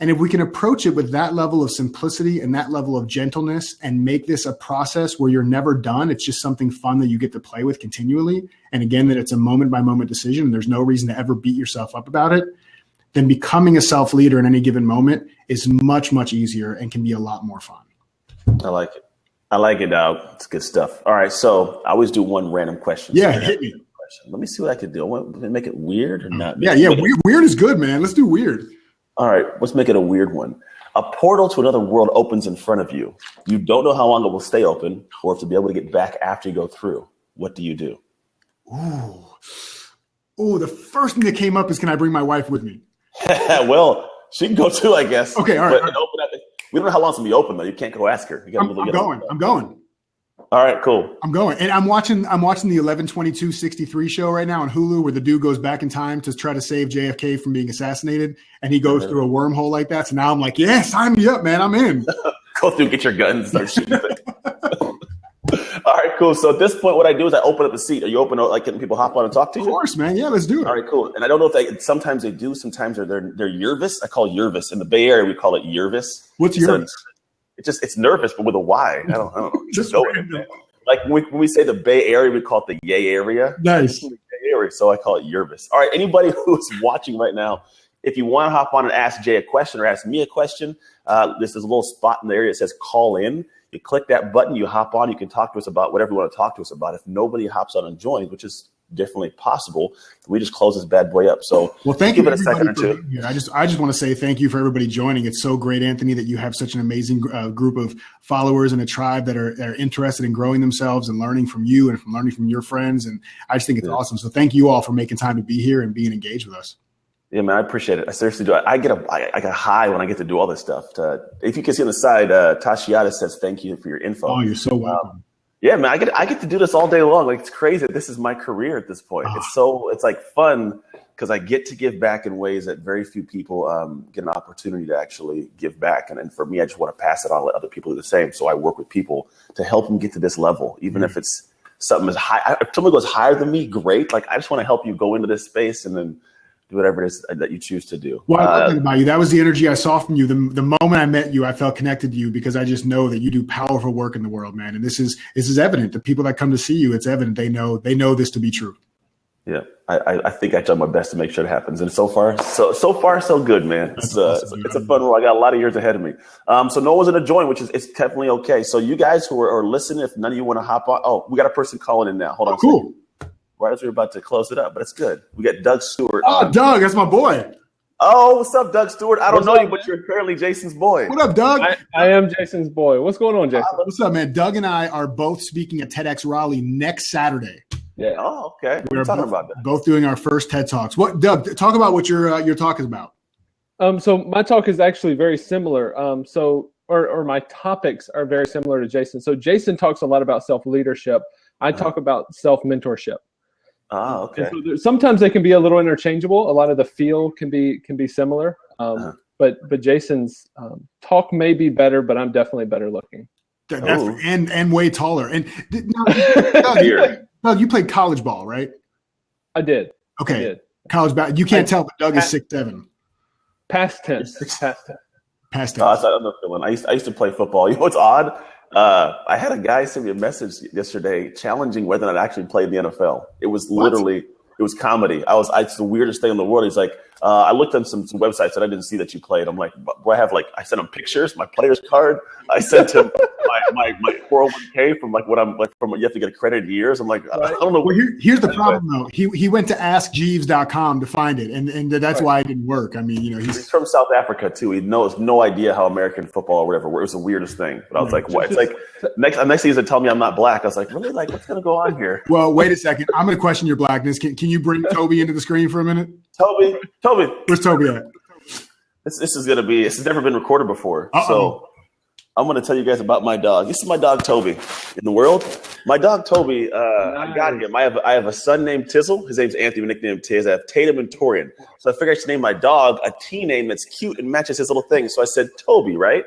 Speaker 2: And if we can approach it with that level of simplicity and that level of gentleness and make this a process where you're never done, it's just something fun that you get to play with continually. And again, that it's a moment by moment decision and there's no reason to ever beat yourself up about it, then becoming a self-leader in any given moment is much, much easier and can be a lot more fun.
Speaker 1: I like it. I like it, dog. It's good stuff. All right. So I always do one random question.
Speaker 2: Yeah, hit me.
Speaker 1: Let me see what I could do. I want to make it weird or not?
Speaker 2: Yeah. Weird is good, man. Let's do weird.
Speaker 1: All right, let's make it a weird one. A portal to another world opens in front of you. You don't know how long it will stay open or if to be able to get back after you go through. What do you do?
Speaker 2: Ooh, the first thing that came up is, can I bring my wife with me?
Speaker 1: Well, she can go too, I guess.
Speaker 2: Okay, all right.
Speaker 1: We don't know how long it's going to be open, though. You can't go ask her.
Speaker 2: I'm going.
Speaker 1: All right, cool.
Speaker 2: I'm going. And I'm watching the 11/22/63 show right now on Hulu where the dude goes back in time to try to save JFK from being assassinated. And he goes through a wormhole like that. So now I'm like, yeah, sign me up, man. I'm in.
Speaker 1: Go through, get your guns, start shooting things. All right, cool. So at this point, what I do is I open up the seat. Are you open, like getting people hop on and talk to you?
Speaker 2: Of course, man. Yeah, let's do it.
Speaker 1: All right, cool. And I don't know if sometimes they do. Sometimes they're Yervis. I call it Yervis. In the Bay Area, we call it Yervis.
Speaker 2: What's Yervis?
Speaker 1: It's nervous, but with a Y. I don't know. Just go with it. Like when we say the Bay Area, we call it the Yay Area.
Speaker 2: Nice.
Speaker 1: Bay Area, so I call it Yervis. All right, anybody who's watching right now, if you want to hop on and ask Jay a question or ask me a question, this is a little spot in the area that says call in. You click that button, you hop on, you can talk to us about whatever you want to talk to us about. If nobody hops on and joins, which is definitely possible, we just close this bad boy up. So
Speaker 2: thank you.
Speaker 1: Give it a second or two.
Speaker 2: I just want to say thank you for everybody joining. It's so great, Anthony, that you have such an amazing group of followers and a tribe that are interested in growing themselves and learning from you and from learning from your friends. And I just think it's awesome. So thank you all for making time to be here and being engaged with us.
Speaker 1: Yeah, man, I appreciate it. I seriously do. I get a high when I get to do all this stuff. If you can see on the side, Tashiata says thank you for your info.
Speaker 2: Oh, you're so welcome.
Speaker 1: Yeah, man, I get to do this all day long. Like, it's crazy that this is my career at this point. It's like fun because I get to give back in ways that very few people get an opportunity to actually give back. And for me, I just want to pass it on, let other people do the same. So I work with people to help them get to this level, even if it's something as high. If someone goes higher than me, great. Like, I just want to help you go into this space and then do whatever it is that you choose to do.
Speaker 2: Well, I love that about you. That was the energy I saw from you. The moment I met you, I felt connected to you because I just know that you do powerful work in the world, man. And this is evident. The people that come to see you, it's evident. They know this to be true.
Speaker 1: Yeah, I think I've done my best to make sure it happens. And so far, so good, man. It's a fun role. I got a lot of years ahead of me. So no one's going to join, which is it's definitely okay. So you guys who are listening, if none of you want to hop on, we got a person calling in now. Hold on.
Speaker 2: Cool.
Speaker 1: Right as we're about to close it up, but it's good. We got Doug Stewart.
Speaker 2: Oh, Doug, that's my boy.
Speaker 1: Oh, what's up, Doug Stewart? I don't know you, but you're apparently Jason's boy.
Speaker 2: What up, Doug?
Speaker 3: I am Jason's boy. What's going on, Jason?
Speaker 2: What's up, man? Doug and I are both speaking at TEDx Raleigh next Saturday.
Speaker 1: Yeah. Oh, okay. We're talking about that.
Speaker 2: Both doing our first TED Talks. What, Doug? Talk about what your talk is about.
Speaker 3: So my talk is actually very similar. Or my topics are very similar to Jason. So Jason talks a lot about self-leadership. I talk about self-mentorship.
Speaker 1: Oh, okay.
Speaker 3: So sometimes they can be a little interchangeable. A lot of the feel can be similar. But Jason's talk may be better, but I'm definitely better looking.
Speaker 2: And way taller. And Doug, you played college ball, right?
Speaker 3: I did.
Speaker 2: Okay.
Speaker 3: I did.
Speaker 2: College ball. You can't tell, but Doug is 6'7".
Speaker 3: Past tense. Past tense.
Speaker 2: Past tense.
Speaker 1: That's what I'm feeling. I used to play football. You know what's odd? I had a guy send me a message yesterday challenging whether or not I actually played in the NFL. It was literally, it was comedy. It's the weirdest thing in the world. He's like, I looked on some websites and I didn't see that you played. I'm like, I sent him pictures, my player's card. I sent him my 401k from you have to get accredited years. I'm like, I don't know.
Speaker 2: Well, here's the problem though. He went to askjeeves.com to find it. And that's why it didn't work. I mean,
Speaker 1: he's from South Africa too. He knows no idea how American football or whatever. It was the weirdest thing. But I was like, what? It's like next thing he's gonna tell me I'm not black. I was like, really? Like, what's gonna go on here?
Speaker 2: Well, wait a second. I'm gonna question your blackness. Can you bring Toby into the screen for a minute?
Speaker 1: Toby.
Speaker 2: Where's Toby at?
Speaker 1: This has never been recorded before.
Speaker 2: Uh-oh.
Speaker 1: So I'm going to tell you guys about my dog. This is my dog, Toby. In the world, my dog, Toby, I got him. I have a son named Tizzle. His name's Anthony, my nickname Tiz. I have Tatum and Torian. So I figured I should name my dog a T name that's cute and matches his little thing. So I said Toby, right?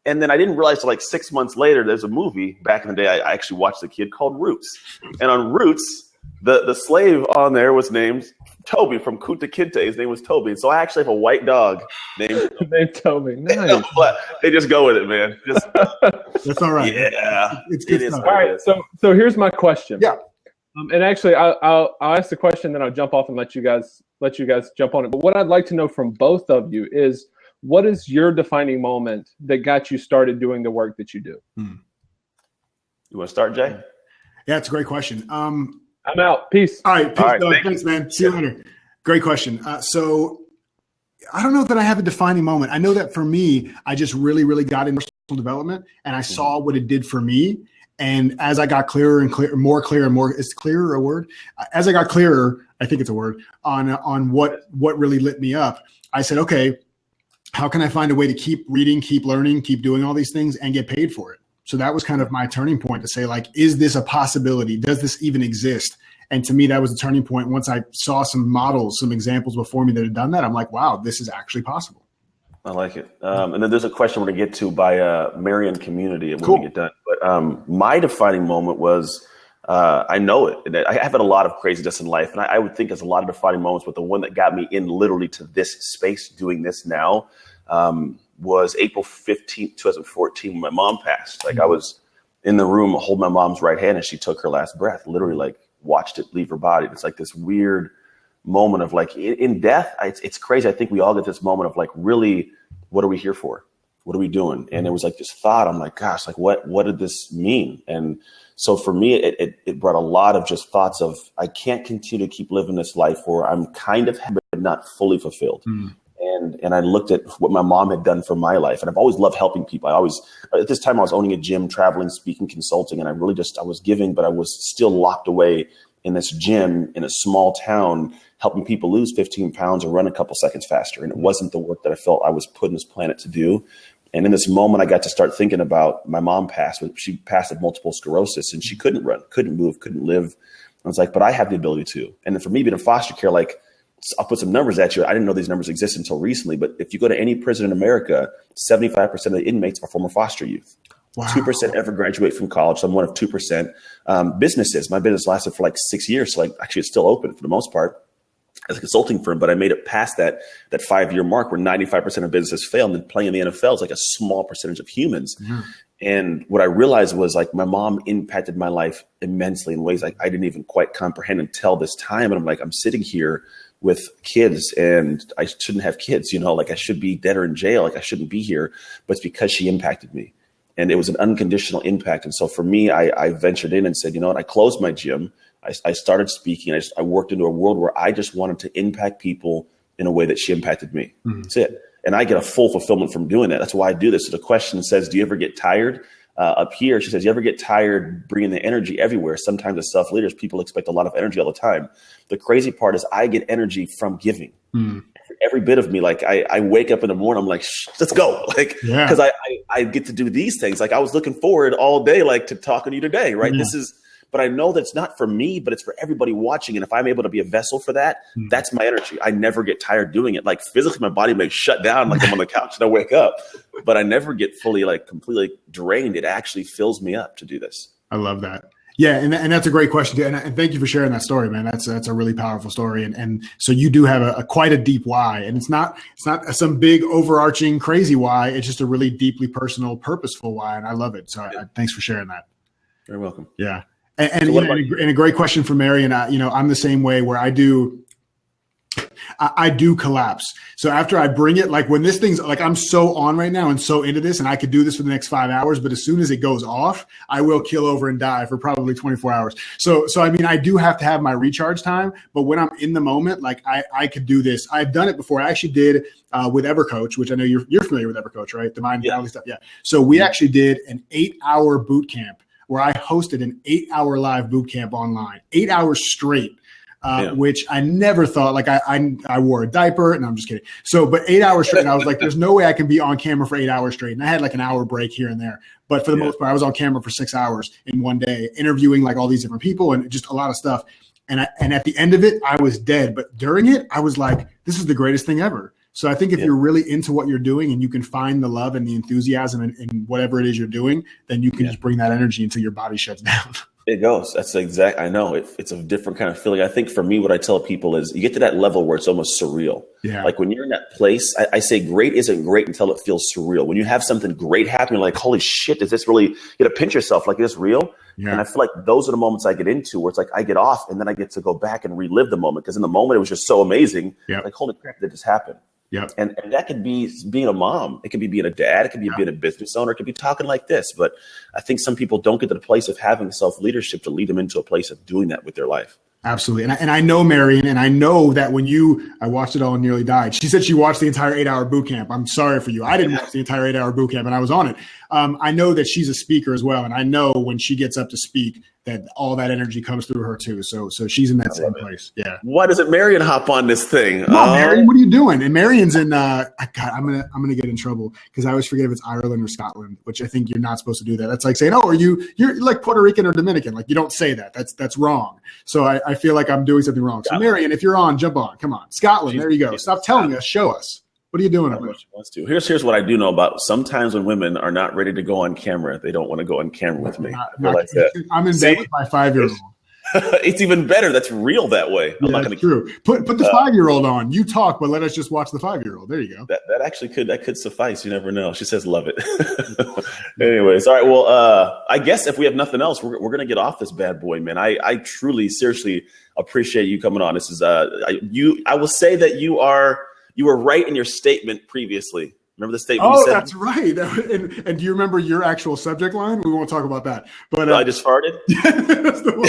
Speaker 1: And then I didn't realize till like 6 months later, there's a movie back in the day I actually watched the kid called Roots. And on Roots, the slave on there was named Toby from Kunta Kinte. His name was Toby. And so I actually have a white dog named
Speaker 3: Toby. Nice.
Speaker 1: They just go with it, man.
Speaker 2: That's all right.
Speaker 1: Yeah.
Speaker 2: It's good
Speaker 1: it
Speaker 2: stuff.
Speaker 3: All right. So here's my question.
Speaker 2: Yeah.
Speaker 3: And actually, I'll ask the question, then I'll jump off and let you guys jump on it. But what I'd like to know from both of you is, what is your defining moment that got you started doing the work that you do?
Speaker 1: You want to start, Jay?
Speaker 2: Yeah, it's a great question.
Speaker 3: I'm out. Peace.
Speaker 2: All right. Peace,
Speaker 1: All right,
Speaker 2: Doug. Thanks, man. See you later. Great question. So I don't know that I have a defining moment. I know that for me, I just really, really got into personal development, and I saw what it did for me. And as I got clearer and more clear and more, is clearer a word? As I got clearer, I think it's a word, on what really lit me up, I said, okay, how can I find a way to keep reading, keep learning, keep doing all these things and get paid for it? So that was kind of my turning point to say, like, is this a possibility? Does this even exist? And to me, that was the turning point. Once I saw some models, some examples before me that had done that, I'm like, wow, this is actually possible.
Speaker 1: I like it. And then there's a question we're going to get to by Marion Community when we get done. But my defining moment was, I know it. I have had a lot of craziness in life, and I would think there's a lot of defining moments, but the one that got me in literally to this space doing this now was April 15th, 2014, when my mom passed. Like, I was in the room holding my mom's right hand, and she took her last breath, literally, like, watched it leave her body. It's like this weird moment of, like, in death, it's crazy. I think we all get this moment of, like, really, what are we here for? What are we doing? And it was like this thought. I'm like, gosh, like, what did this mean? And so for me, it brought a lot of just thoughts of, I can't continue to keep living this life where I'm kind of happy but not fully fulfilled. And I looked at what my mom had done for my life. And I've always loved helping people. At this time I was owning a gym, traveling, speaking, consulting. And I was giving, but I was still locked away in this gym in a small town, helping people lose 15 pounds or run a couple seconds faster. And it wasn't the work that I felt I was put on this planet to do. And in this moment, I got to start thinking about my mom passed. She passed of multiple sclerosis, and she couldn't run, couldn't move, couldn't live. I was like, but I have the ability to. And then for me, being in foster care, like, I'll put some numbers at you. I didn't know these numbers exist until recently, but if you go to any prison in America, 75% of the inmates are former foster youth. Wow. 2% ever graduate from college. So I'm one of 2%. Businesses, my business lasted for like 6 years. So, like, actually it's still open for the most part as a consulting firm, but I made it past that 5-year mark where 95% of businesses fail. And then playing in the NFL is like a small percentage of humans. Mm-hmm. And what I realized was, like, my mom impacted my life immensely in ways like I didn't even quite comprehend until this time. And I'm like, I'm sitting here with kids and I shouldn't have kids, like I should be dead or in jail. Like I shouldn't be here, but it's because she impacted me. And it was an unconditional impact. And so for me, I ventured in and said, you know what, I closed my gym. I started speaking. I worked into a world where I just wanted to impact people in a way that she impacted me. Mm-hmm. That's it. And I get a full fulfillment from doing that. That's why I do this. So the question says, do you ever get tired? Up here, she says, you ever get tired bringing the energy everywhere? Sometimes as self-leaders, people expect a lot of energy all the time. The crazy part is I get energy from giving. Every bit of me, like I wake up in the morning, I'm like, let's go. Like, because I get to do these things. Like I was looking forward all day, like to talking to you today, right? Yeah. But I know that's not for me, but it's for everybody watching. And if I'm able to be a vessel for that, that's my energy. I never get tired doing it. Like physically, my body may shut down, like I'm on the couch and I wake up, but I never get fully, like completely drained. It actually fills me up to do this.
Speaker 2: I love that. Yeah. And that's a great question too. And thank you for sharing that story, man. That's a really powerful story. And so you do have a quite a deep why, and it's not some big overarching crazy why. It's just a really deeply personal, purposeful why. And I love it. So thanks for sharing that.
Speaker 1: You're welcome.
Speaker 2: Yeah. And a great question from Mary. And I'm the same way where I do collapse. So after I bring it, like when this thing's like, I'm so on right now and so into this and I could do this for the next 5 hours, but as soon as it goes off, I will kill over and die for probably 24 hours. So I mean, I do have to have my recharge time, but when I'm in the moment, like I could do this. I've done it before. I actually did with EverCoach, which I know you're familiar with EverCoach, right? The mind valley stuff. Yeah. So we actually did an 8-hour boot camp where I hosted an 8-hour live boot camp online, 8 hours straight. which I never thought, like I wore a diaper, and I'm just kidding. So, but 8 hours straight, and I was like, there's no way I can be on camera for 8 hours straight. And I had like an hour break here and there. But for the most part, I was on camera for 6 hours in one day, interviewing like all these different people and just a lot of stuff. And at the end of it, I was dead. But during it, I was like, this is the greatest thing ever. So I think if you're really into what you're doing and you can find the love and the enthusiasm in whatever it is you're doing, then you can just bring that energy until your body shuts down.
Speaker 1: It goes. That's exact. I know it's a different kind of feeling. I think for me, what I tell people is you get to that level where it's almost surreal. Yeah. Like when you're in that place, I say great isn't great until it feels surreal. When you have something great happen, you're like, holy shit, is this really, you got to pinch yourself. Like, is this real? Yeah. And I feel like those are the moments I get into where it's like I get off and then I get to go back and relive the moment. Because in the moment, it was just so amazing. Yeah. Like, holy crap, that just happened. Yeah. And that could be being a mom. It could be being a dad. It could be being a business owner. It could be talking like this. But I think some people don't get to the place of having self-leadership to lead them into a place of doing that with their life.
Speaker 2: Absolutely. And I know Marion, and I know that when I watched it all and nearly died. She said she watched the entire 8-hour boot camp. I'm sorry for you. I didn't watch the entire 8-hour boot camp, and I was on it. I know that she's a speaker as well. And I know when she gets up to speak that all that energy comes through her too. So she's in that same place. Yeah.
Speaker 1: Why doesn't Marion hop on this thing?
Speaker 2: No, Marion, what are you doing? And Marion's in, God, I'm gonna get in trouble because I always forget if it's Ireland or Scotland, which I think you're not supposed to do that. That's like saying, oh, you're like Puerto Rican or Dominican. Like you don't say that. That's wrong. So I feel like I'm doing something wrong. So Marion, if you're on, jump on. Come on. Scotland, there you go. Stop telling us. Show us. What are you doing?
Speaker 1: Here's what I do know about. Sometimes when women are not ready to go on camera, they don't want to go on camera with me.
Speaker 2: I'm in bed with my 5-year-old.
Speaker 1: It's even better. That's real that way.
Speaker 2: I'm not gonna, true. Put the 5-year-old on. You talk, but let us just watch the 5-year-old. There you go.
Speaker 1: That actually could suffice. You never know. She says, "Love it." Anyways, all right. Well, I guess if we have nothing else, we're gonna get off this bad boy, man. I truly, seriously appreciate you coming on. This is I will say that you were right in your statement previously. Remember the statement you said?
Speaker 2: Oh, that's right. And do you remember your actual subject line? We won't talk about that. But
Speaker 1: I just farted? That's the one.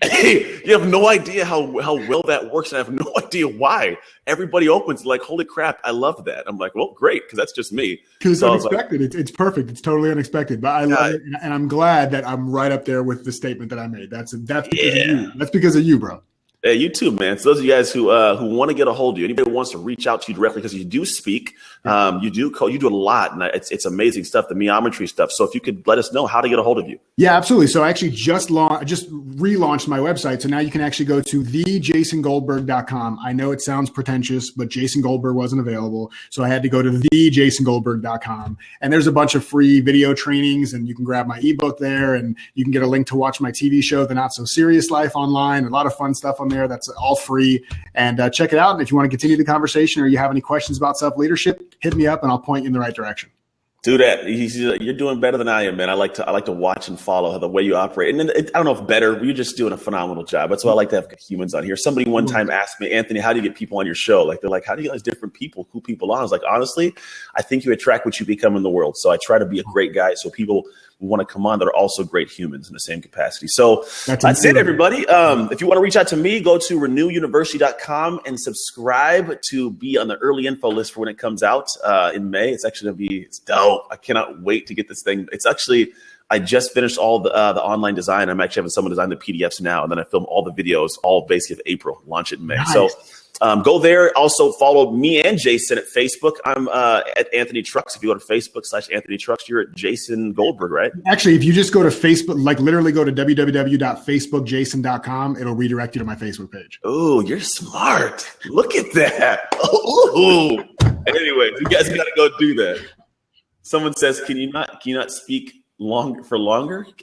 Speaker 1: Hey, you have no idea how well that works. And I have no idea why. Everybody opens like, holy crap, I love that. I'm like, well, great, because that's just me.
Speaker 2: Because it's unexpected. Like, it's perfect. It's totally unexpected. But I love it. And I'm glad that I'm right up there with the statement that I made. That's because of you. That's because of you, bro.
Speaker 1: Yeah, you too, man. So those of you guys who want to get a hold of you, anybody who wants to reach out to you directly, because you do speak, you do a lot, and it's amazing stuff, the meometry stuff. So if you could let us know how to get a hold of you.
Speaker 2: Yeah, absolutely. So I actually just relaunched my website. So now you can actually go to thejasongoldberg.com. I know it sounds pretentious, but Jason Goldberg wasn't available. So I had to go to thejasongoldberg.com. And there's a bunch of free video trainings, and you can grab my ebook there, and you can get a link to watch my TV show, The Not So Serious Life, online. A lot of fun stuff on there. That's all free. And check it out. And if you want to continue the conversation or you have any questions about self-leadership, hit me up and I'll point you in the right direction.
Speaker 1: Do that. You're doing better than I am, man. I like to watch and follow the way you operate. And then, I don't know if better, you're just doing a phenomenal job. That's why I like to have humans on here. Somebody one time asked me, Anthony, how do you get people on your show? Like, they're like, how do you get different people, cool people on? I was like, honestly, I think you attract what you become in the world. So I try to be a great guy so people want to come on that are also great humans in the same capacity. So that's it, everybody. If you want to reach out to me, go to renewuniversity.com and subscribe to be on the early info list for when it comes out in May. It's actually going to be dope. I cannot wait to get this thing. It's actually, I just finished all the online design. I'm actually having someone design the PDFs now, and then I film all the videos all basically of April, launch it in May. Nice. So go there. Also follow me and Jason at Facebook. I'm at Anthony Trucks. If you go to Facebook/Anthony Trucks, you're at Jason Goldberg, right?
Speaker 2: Actually, if you just go to Facebook, like literally go to www.facebookjason.com, it'll redirect you to my Facebook page.
Speaker 1: Oh, you're smart. Look at that. Oh. Anyway, you guys got to go do that. Someone says, can you not speak longer?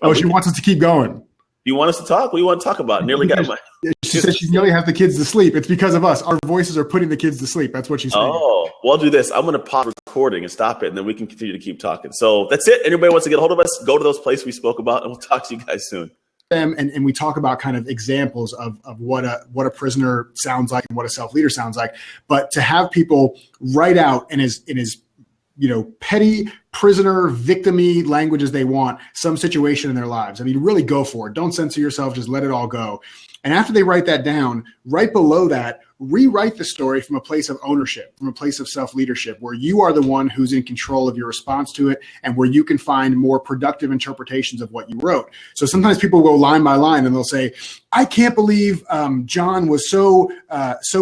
Speaker 2: Oh, she wants us to keep going.
Speaker 1: You want us to talk? What do you want to talk about? Nearly got my.
Speaker 2: She said she nearly has the kids to sleep. It's because of us. Our voices are putting the kids to sleep. That's what she's saying.
Speaker 1: Oh, well, I'll do this. I'm going to pause recording and stop it, and then we can continue to keep talking. So that's it. Anybody wants to get a hold of us, go to those places we spoke about, and we'll talk to you guys soon.
Speaker 2: And we talk about kind of examples of what a prisoner sounds like and what a self-leader sounds like. But to have people write out in his petty prisoner, victim-y language as they want, some situation in their lives. I mean, really go for it. Don't censor yourself. Just let it all go. And after they write that down, right below that, rewrite the story from a place of ownership, from a place of self-leadership, where you are the one who's in control of your response to it and where you can find more productive interpretations of what you wrote. So sometimes people go line by line and they'll say, I can't believe John was so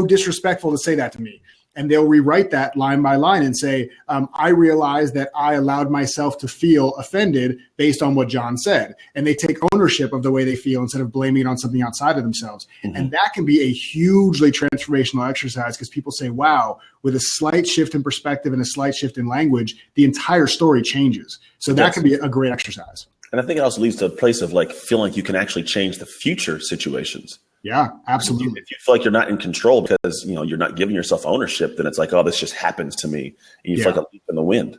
Speaker 2: disrespectful to say that to me. And they'll rewrite that line by line and say, I realized that I allowed myself to feel offended based on what John said. And they take ownership of the way they feel instead of blaming it on something outside of themselves. Mm-hmm. And that can be a hugely transformational exercise because people say, wow, with a slight shift in perspective and a slight shift in language, the entire story changes. So that can be a great exercise.
Speaker 1: And I think it also leads to a place of like feeling like you can actually change the future situations.
Speaker 2: Yeah, absolutely.
Speaker 1: If you feel like you're not in control because, you're not giving yourself ownership, then it's like, oh, this just happens to me. And you feel like a leaf in the wind.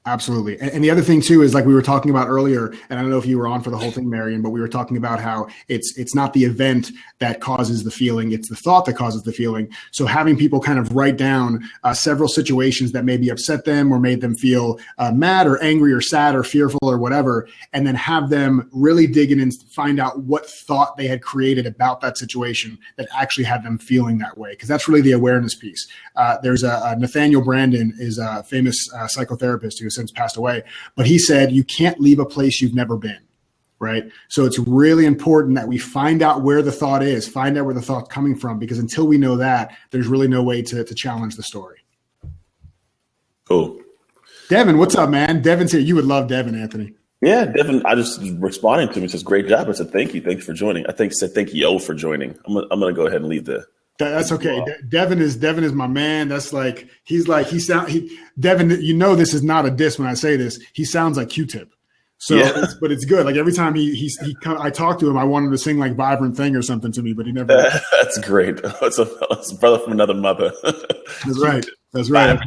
Speaker 2: Absolutely. And the other thing too is like we were talking about earlier, and I don't know if you were on for the whole thing, Marion, but we were talking about how it's not the event that causes the feeling, it's the thought that causes the feeling. So having people kind of write down several situations that maybe upset them or made them feel mad or angry or sad or fearful or whatever, and then have them really dig in and find out what thought they had created about that situation that actually had them feeling that way. Because that's really the awareness piece. There's a Nathaniel Brandon is a famous psychotherapist who since passed away, but he said, you can't leave a place you've never been, right? So it's really important that we find out where the thought is, find out where the thought's coming from, because until we know that, there's really no way to challenge the story.
Speaker 1: Cool.
Speaker 2: Devin, what's up, man? Devin's here. You would love Devin, Anthony.
Speaker 1: Yeah, Devin, I just responding to me. Says, great job. I said, thank you. Thank you for joining. I think he said, thank you for joining. I'm going to go ahead and leave
Speaker 2: That's okay. Devin is my man. That's like Devin. This is not a diss when I say this. He sounds like Q-Tip. So, yeah. But it's good. Like every time I talk to him, I want him to sing like "Vibrant Thing" or something to me, but he never.
Speaker 1: That's great. It's a brother from another mother.
Speaker 2: That's right. That's right.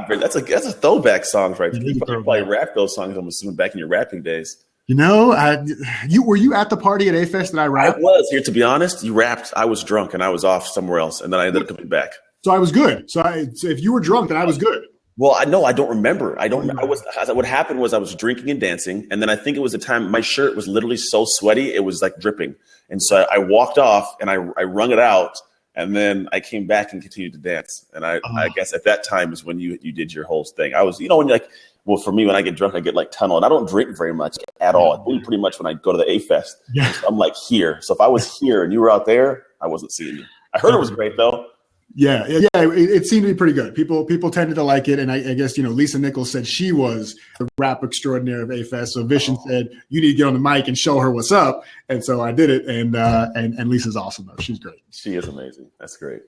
Speaker 1: That's a throwback song, right? You probably rap those songs. I'm assuming back in your rapping days.
Speaker 2: Were you at the party at A-Fest that I rapped?
Speaker 1: I was here, to be honest. You rapped. I was drunk and I was off somewhere else, and then I ended up coming back.
Speaker 2: So I was good. So if you were drunk, then I was good.
Speaker 1: Well, I don't remember. What happened was I was drinking and dancing, and then I think it was the time my shirt was literally so sweaty it was like dripping, and so I walked off and I wrung it out, and then I came back and continued to dance. And I guess at that time is when you did your whole thing. I was, when you're like. Well, for me, when I get drunk, I get like tunnel, and I don't drink very much at all. Only pretty much when I go to the A-Fest. Yeah. So I'm like here. So if I was here and you were out there, I wasn't seeing you. I heard it was great though.
Speaker 2: Yeah. It seemed to be pretty good. People tended to like it, and I guess Lisa Nichols said she was the rap extraordinaire of A-Fest. So Vision said you need to get on the mic and show her what's up, and so I did it. And Lisa's awesome though. She's great.
Speaker 1: She is amazing. That's great.